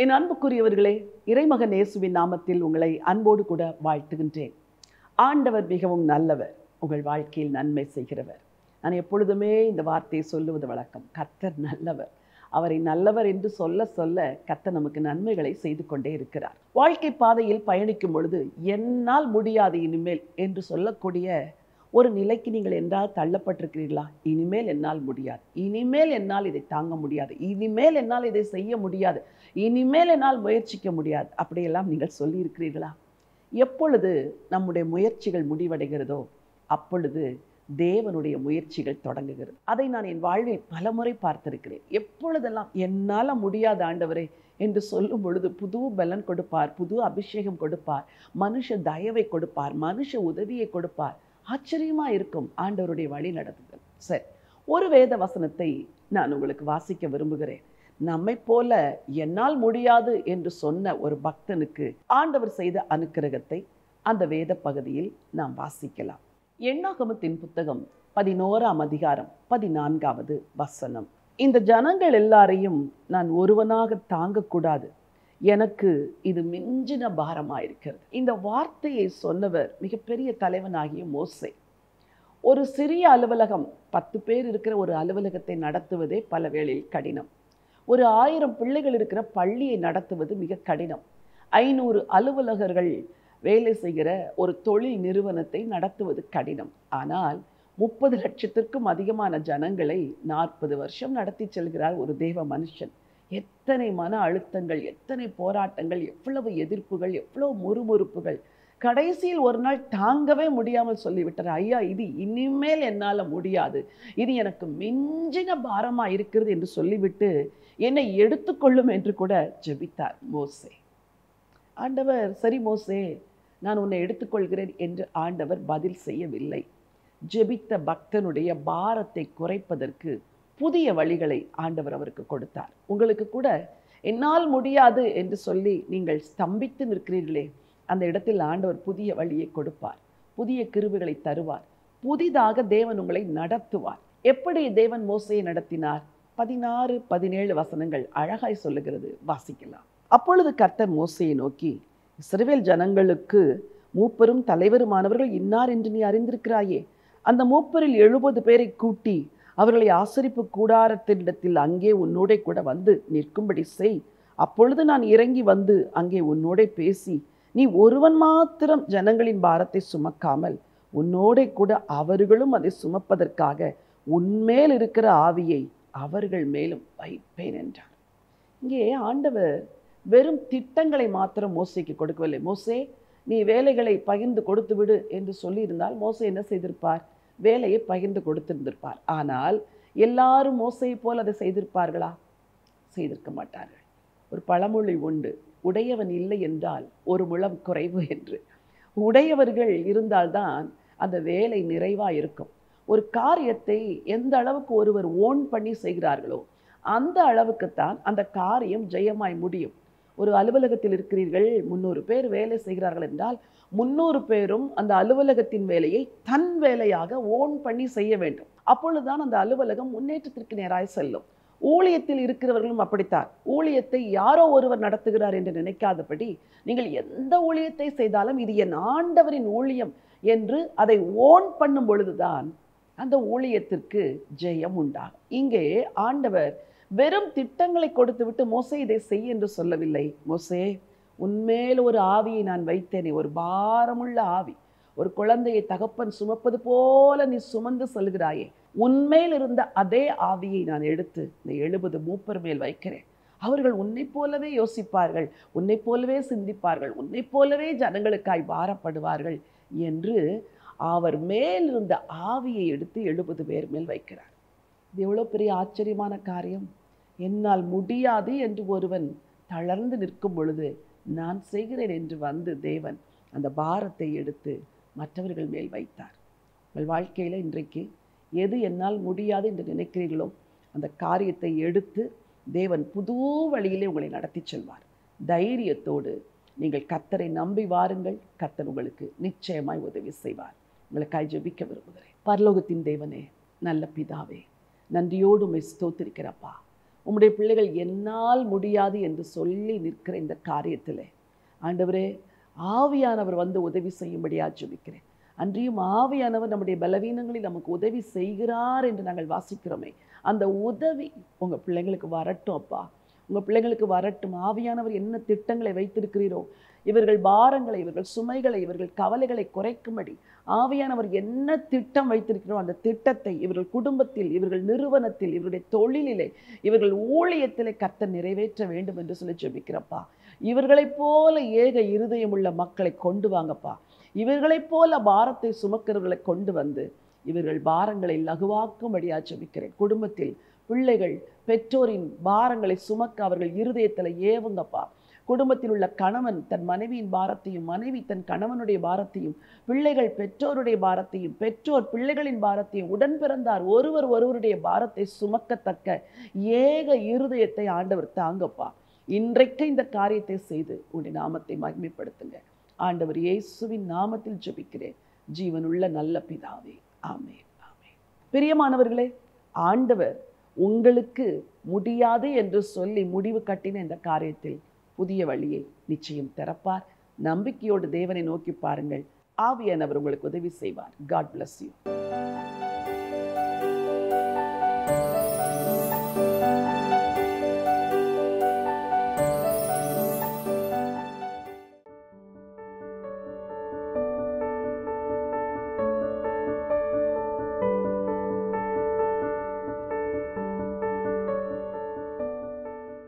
என் அன்புக்குரியவர்களே, இறைமகன் இயேசுவின் நாமத்தில் உங்களை அன்போடு கூட வாழ்த்துகின்றேன். ஆண்டவர் மிகவும் நல்லவர், உங்கள் வாழ்க்கையில் நன்மை செய்கிறவர். நான் எப்பொழுதுமே இந்த வார்த்தையை சொல்லுவது வழக்கம். கர்த்தர் நல்லவர். அவரை நல்லவர் என்று சொல்ல சொல்ல கர்த்தர் நமக்கு நன்மைகளை செய்து கொண்டே இருக்கிறார். வாழ்க்கை பாதையில் பயணிக்கும் பொழுது என்னால் முடியாது இனிமேல் என்று சொல்லக்கூடிய ஒரு நிலைக்கு நீங்கள் என்றால் தள்ளப்பட்டிருக்கிறீர்களா? இனிமேல் என்னால் முடியாது, இனிமேல் என்னால் இதை தாங்க முடியாது, இனிமேல் என்னால் இதை செய்ய முடியாது, இனிமேல் என்னால் முயற்சிக்க முடியாது, அப்படியெல்லாம் நீங்கள் சொல்லியிருக்கிறீர்களா? எப்பொழுது நம்முடைய முயற்சிகள் முடிவடைகிறதோ அப்பொழுது தேவனுடைய முயற்சிகள் தொடங்குகிறது. அதை நான் என் வாழ்வில் பலமுறை பார்த்திருக்கிறேன். எப்பொழுதெல்லாம் என்னால் முடியாத ஆண்டவரே என்று சொல்லும் பொழுது புது பலன் கொடுப்பார், புது அபிஷேகம் கொடுப்பார், மனுஷ தயவை கொடுப்பார், மனுஷ உதவியை கொடுப்பார். ஆச்சரியமா இருக்கும் ஆண்டவருடைய வழி நடத்துதல். சரி, ஒரு வேத வசனத்தை நான் உங்களுக்கு வாசிக்க விரும்புகிறேன். நம்மை போல என்னால் முடியாது என்று சொன்ன ஒரு பக்தனுக்கு ஆண்டவர் செய்த அனுக்கிரகத்தை அந்த வேத பகுதியில் நாம் வாசிக்கலாம். எண்ணாகமத்தின் புத்தகம் 11ஆம் அதிகாரம் 14வது வசனம். இந்த ஜனங்கள் எல்லாரையும் நான் ஒருவனாக தாங்கக்கூடாது, எனக்கு இது மிஞ்சின பாரமாயிருக்கிறது. இந்த வார்த்தையை சொன்னவர் மிகப்பெரிய தலைவனாகிய மோசே. ஒரு சிறிய அலுவலகம், 10 பேர் இருக்கிற ஒரு அலுவலகத்தை நடத்துவதே பல வேளையில் கடினம். ஒரு 1000 பிள்ளைகள் இருக்கிற பள்ளியை நடத்துவது மிக கடினம். 500 அலுவலகர்கள் வேலை செய்கிற ஒரு தொழில் நிறுவனத்தை நடத்துவது கடினம். ஆனால் 30 லட்சத்திற்கும் அதிகமான ஜனங்களை 40 வருஷம் நடத்தி செல்கிறார் ஒரு தேவ மனுஷன். எத்தனை மன அழுத்தங்கள், எத்தனை போராட்டங்கள், எவ்வளவு எதிர்ப்புகள், எவ்வளவு முறுமுறுப்புகள். கடைசியில் ஒரு நாள் தாங்கவே முடியாமல் சொல்லிவிட்டார், ஐயா இது இனிமேல் என்னால் முடியாது, இது எனக்கு மிஞ்சின பாரமா இருக்கிறது என்று சொல்லிவிட்டு என்னை எடுத்துக்கொள்ளும் என்று கூட ஜெபித்தார் மோசே. ஆண்டவர், சரி மோசே நான் உன்னை எடுத்துக்கொள்கிறேன் என்று ஆண்டவர் பதில் செய்யவில்லை. ஜெபித்த பக்தனுடைய பாரத்தை குறைப்பதற்கு புதிய வழிகளை ஆண்டவர் அவருக்கு கொடுத்தார். உங்களுக்கு கூட என்னால் முடியாது என்று சொல்லி நீங்கள் ஸ்தம்பித்து நிற்கிறீர்களே, அந்த இடத்தில் ஆண்டவர் புதிய வழியை கொடுப்பார், புதிய கிருபைகளை தருவார், புதிதாக தேவன் உங்களை நடத்துவார். எப்படி தேவன் மோசேயை நடத்தினார்? 16, 17 வசனங்கள் அழகாய் சொல்லுகிறது, வாசிக்கலாம். அப்பொழுது கர்த்தர் மோசேயை நோக்கி, இஸ்ரவேல் ஜனங்களுக்கு மூப்பரும் தலைவருமானவர்கள் இன்னார் என்று நீ அறிந்திருக்கிறாயே. அந்த மூப்பரில் 70 பேரை கூட்டி அவர்களை ஆசரிப்பு கூடாரத்தினிடத்தில் அங்கே உன்னோடே கூட வந்து நிற்கும்படி செய். அப்பொழுது நான் இறங்கி வந்து அங்கே உன்னோடே பேசி, நீ ஒருவன் மாத்திரம் ஜனங்களின் பாரத்தை சுமக்காமல் உன்னோடே கூட அவர்களும் அதை சுமப்பதற்காக உன்மேல் இருக்கிற ஆவியை அவர்கள் மேலும் வைப்பேன் என்றார். இங்கே ஆண்டவர் வெறும் திட்டங்களை மாத்திரம் மோசேக்கு கொடுக்கவில்லை. மோசே நீ வேலைகளை பகிர்ந்து கொடுத்து விடு என்று சொல்லியிருந்தால் மோசே என்ன செய்திருப்பார்? வேலையை பகிர்ந்து கொடுத்திருந்திருப்பார். ஆனால் எல்லாரும் மோசையை போல் அதை செய்திருப்பார்களா? செய்திருக்க மாட்டார்கள். ஒரு பழமொழி உண்டு, உடையவன் இல்லை என்றால் ஒரு முழம் குறைவு என்று. உடையவர்கள் இருந்தால்தான் அந்த வேலை நிறைவாக இருக்கும். ஒரு காரியத்தை எந்த அளவுக்கு ஒருவர் ஓன் பண்ணி செய்கிறார்களோ அந்த அளவுக்குத்தான் அந்த காரியம் ஜெயமாய் முடியும். ஒரு அலுவலகத்தில் இருக்கிறீர்கள், 300 பேர் வேலை செய்கிறார்கள் என்றால் 300 பேரும் அந்த அலுவலகத்தின் வேலையை தன் வேலையாக ஓன் பண்ணி செய்ய வேண்டும். அப்பொழுதுதான் அந்த அலுவலகம் முன்னேற்றத்திற்கு நேராக செல்லும். ஊழியத்தில் இருக்கிறவர்களும் அப்படித்தான். ஊழியத்தை யாரோ ஒருவர் நடத்துகிறார் என்று நினைக்காதபடி நீங்கள் எந்த ஊழியத்தை செய்தாலும் இது என் ஆண்டவரின் ஊழியம் என்று அதை ஓன் பண்ணும் பொழுதுதான் அந்த ஊழியத்திற்கு ஜெயம் உண்டாகும். இங்கே ஆண்டவர் வெறும் திட்டங்களை கொடுத்து விட்டு மோசே இதை செய் என்று சொல்லவில்லை. மோசே உன்மேல் ஒரு ஆவியை நான் வைத்தேனே, ஒரு பாரமுள்ள ஆவி. ஒரு குழந்தையை தகப்பன் சுமப்பது போல நீ சுமந்து செல்கிறாயே, உன்மேல் இருந்த அதே ஆவியை நான் எடுத்து இந்த 70 மூப்பர் மேல் வைக்கிறேன். அவர்கள் உன்னை போலவே யோசிப்பார்கள், உன்னை போலவே சிந்திப்பார்கள், உன்னை போலவே ஜனங்களுக்காய் பாரப்படுவார்கள் என்று அவர் மேல் இருந்த ஆவியை எடுத்து 70 பேர் மேல் வைக்கிறார். இது எவ்வளோ பெரிய ஆச்சரியமான காரியம்! என்னால் முடியாது என்று ஒருவன் தளர்ந்து நிற்கும் பொழுது நான் செய்கிறேன் என்று வந்து தேவன் அந்த பாரத்தை எடுத்து மற்றவர்கள் மேல் வைத்தார். உங்கள் வாழ்க்கையில் இன்றைக்கு எது என்னால் முடியாது என்று நினைக்கிறீர்களோ அந்த காரியத்தை எடுத்து தேவன் புது வழியிலே உங்களை நடத்தி செல்வார். தைரியத்தோடு நீங்கள் கர்த்தரை நம்பி வாருங்கள். கர்த்தர் உங்களுக்கு நிச்சயமாய் உதவி செய்வார். உங்களுக்காய் ஜெபிக்க விரும்புகிறேன். பரலோகத்தின் தேவனே, நல்ல பிதாவே, நன்றியோடு உம்மை ஸ்தோத்திரிக்கிறப்பா. உம்முடைய பிள்ளைகள் என்னால் முடியாது என்று சொல்லி நிற்கிற இந்த காரியத்தில் ஆண்டவரே ஆவியானவர் வந்து உதவி செய்யும்படியா ஜெபிக்கிறேன். அன்றியும் ஆவியானவர் நம்முடைய பலவீனங்களில் நமக்கு உதவி செய்கிறார் என்று நாங்கள் வாசிக்கிறோமே, அந்த உதவி உங்கள் பிள்ளைங்களுக்கு வரட்டும் அப்பா. உங்கள் பிள்ளைங்களுக்கு வரட்டும். ஆவியானவர் என்ன திட்டங்களை வைத்திருக்கிறீரோ, இவர்கள் பாரங்களை, இவர்கள் சுமைகளை, இவர்கள் கவலைகளை குறைக்கும்படி ஆவியானவர் என்ன திட்டம் வைத்திருக்கிறோ அந்த திட்டத்தை இவர்கள் குடும்பத்தில், இவர்கள் நிறுவனத்தில், இவருடைய தொழிலிலே, இவர்கள் ஊழியத்திலே கர்த்தர் நிறைவேற்ற வேண்டும் என்று சொல்லி ஜெபிக்கிறப்பா. இவர்களைப் போல ஏக இருதயம் உள்ள மக்களை கொண்டு வாங்கப்பா. இவர்களைப் போல பாரத்தை சுமக்கிறவர்களை கொண்டு வந்து இவர்கள் பாரங்களை லகுவாக்கும்படியா ஜெபிக்கிறேன். குடும்பத்தில் பிள்ளைகள் பெற்றோரின் பாரங்களை சுமக்க அவர்கள் இருதயத்தில் ஏவுங்கப்பா. குடும்பத்தில் உள்ள கணவன் தன் மனைவியின் பாரத்தையும், மனைவி தன் கணவனுடைய பாரத்தையும், பிள்ளைகள் பெற்றோருடைய பாரத்தையும், பெற்றோர் பிள்ளைகளின் பாரத்தையும், உடன் பிறந்தார் ஒருவர் ஒருவருடைய பாரத்தை சுமக்கத்தக்க ஏக இருதயத்தை ஆண்டவர் தாங்கப்பா. இன்றைக்கு இந்த காரியத்தை செய்து உன்னுடைய நாமத்தை மகிமைப்படுத்துங்க. ஆண்டவர் இயேசுவின் நாமத்தில் ஜெபிக்கிறேன் ஜீவனுள்ள நல்ல பிதாவே, ஆமென், ஆமென். பிரியமானவர்களே, ஆண்டவர் உங்களுக்கு முடியாது என்று சொல்லி முடிவு கட்டின இந்த காரியத்தில் புதிய வழியை நிச்சயம் திறப்பார். நம்பிக்கையோடு தேவனை நோக்கி பாருங்கள். ஆவியானவர் உங்களுக்கு உதவி செய்வார். God bless you.